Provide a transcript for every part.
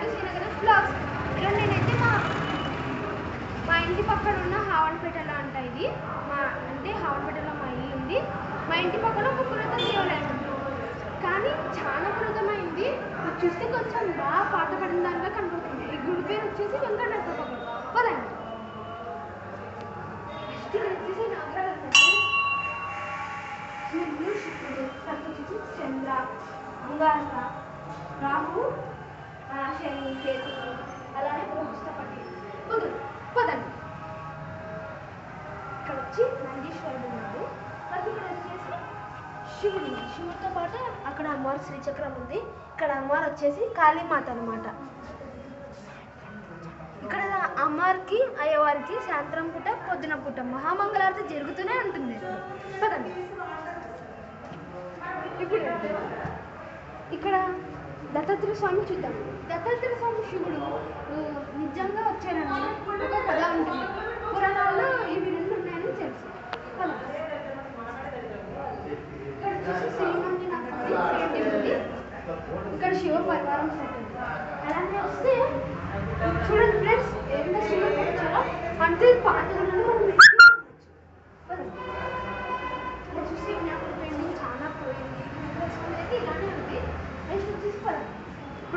To Srinagar blogs. ఇలా నేనైతే మా ఇంటి పక్కన ఉన్న హావన్పేటలో అంట ఇది అంటే హావన్పేటలో మా ఇల్లు ఉంది. మా ఇంటి పక్కన ఒక పురాతన దేవాలయం కానీ చాలా పురాతనమైంది. చూస్తే కొంచెం బాగా పాత పడిన దానిగా కనబడుతుంది. ఈ గుడి పేరు వచ్చేసి వెంకటేశ్వర పదండి. ఫస్ట్ ఇక్కడ వచ్చేసి నాగరాజు సూర్యుడు శుక్రుడు వచ్చేసి చంద్ర అంగారక రాహు శని కేతువు అలానే బృహస్పతి పదండి. ఇక్కడ వచ్చి నందీశ్వరుడు ఉన్నాడు. ఇక్కడ వచ్చేసి శివుడితో పాటు అక్కడ అమ్మవారు శ్రీచక్రం ఉంది. ఇక్కడ అమ్మవారు వచ్చేసి కాళీమాత అనమాట. ఇక్కడ అమ్మవారికి అయ్యవారికి సాయంత్రం పూట పొద్దున పూట మహామంగళారతి జరుగుతూనే ఉంటుంది. పదండి. ఇప్పుడు ఇక్కడ దత్తాత్రేయ స్వామి చూద్దాం. దత్తాత్రేయ స్వామి శివుడు నిజంగా వచ్చారని ఒక కథ ఉంటుంది. పురాణాల్లో ఇవి రెండు ఉన్నాయని తెలుసు. ఇక్కడ వచ్చేసి శ్రీమంజనాథుడి ఉంది. ఇక్కడ శివ పరివారం ఉంటుంది. అలానే వస్తే చూడండి ఫ్రెండ్స్, ఎంత శివుడు వచ్చారో అంటే పాత్రలను మనం చూస్తే వినాయకుడి పెయింటింగ్ చాలా పోయింది. అయితే ఇలానే ఉంది. నెక్స్ట్ వచ్చేసి ఇప్పుడు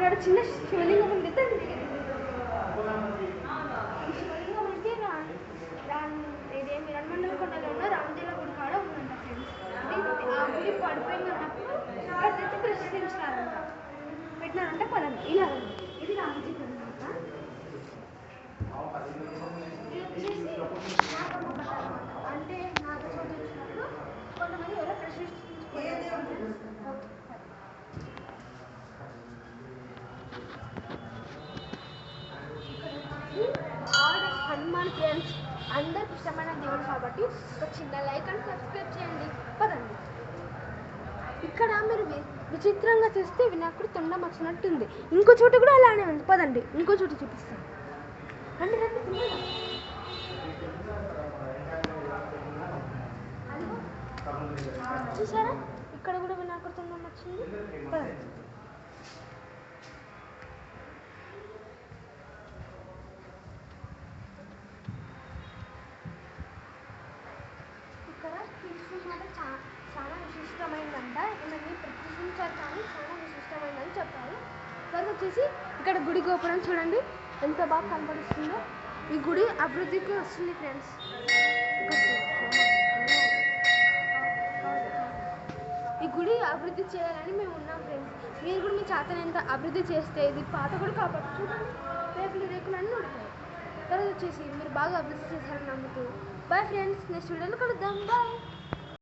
అక్కడ చిన్న శివలింగం ఉంది. ఈ శివలింగం అయితే ఇదేమి రణమండల కొండలో ఉన్న రామదేవ గుడి కాడ ఉందంట ఫ్రెండ్స్. ఆ గుడి పడిపోయింది అన్నప్పుడు ఇక్కడ తెచ్చి ప్రశ్నించారంట, పెట్టినారంట. పదండి. ఇలా ఇది రామజీ గుడి అనమాట. ఇది వచ్చేసి అంటే నాగచోటు వచ్చినప్పుడు కొంతమంది ఎవరో ప్రశ్నించుకుంటారు. హనుమాన్ ఫ్రెండ్స్ అందరికి ఇష్టమైన దేవుడు కాబట్టి ఒక చిన్న లైక్ అండ్ సబ్స్క్రైబ్ చేయండి. పదండి. ఇక్కడ మీరు విచిత్రంగా చేస్తే వినాయకుడు తొండం వచ్చినట్టుంది. ఇంకో చోటు కూడా అలానే ఉంది. పదండి, ఇంకో చోటు చూపిస్తాను. రండి రండి. చూసారా, ఇక్కడ కూడా వినాయకుడు తొండం వచ్చింది. పదండి. ఇక్కడ కృష్ణుడు చాలా విశిష్టమైందంట. ఇవన్నీ ప్రతిష్ఠించారు కానీ చాలా విశిష్టమైందని చెప్పారు. తర్వాత వచ్చేసి ఇక్కడ గుడి గోపురం చూడండి ఎంత బాగా కనపడిస్తుందో. ఈ గుడి అభివృద్ధికి వస్తుంది ఫ్రెండ్స్. ఈ గుడి అభివృద్ధి చేయాలని మేము ఉన్నాం ఫ్రెండ్స్. మీరు కూడా మీ చేతన ఎంత అభివృద్ధి చేస్తే ఇది పాత కూడా కాబట్టి చూడండి రేకులు అన్నీ ఉంటాయి. తర్వాత వచ్చేసి మీరు బాగా అభివృద్ధి చేశారని నమ్ముతూ బాయ్ ఫ్రెండ్స్. నెక్స్ట్ వీడియోలో కలుద్దాం. బాయ్.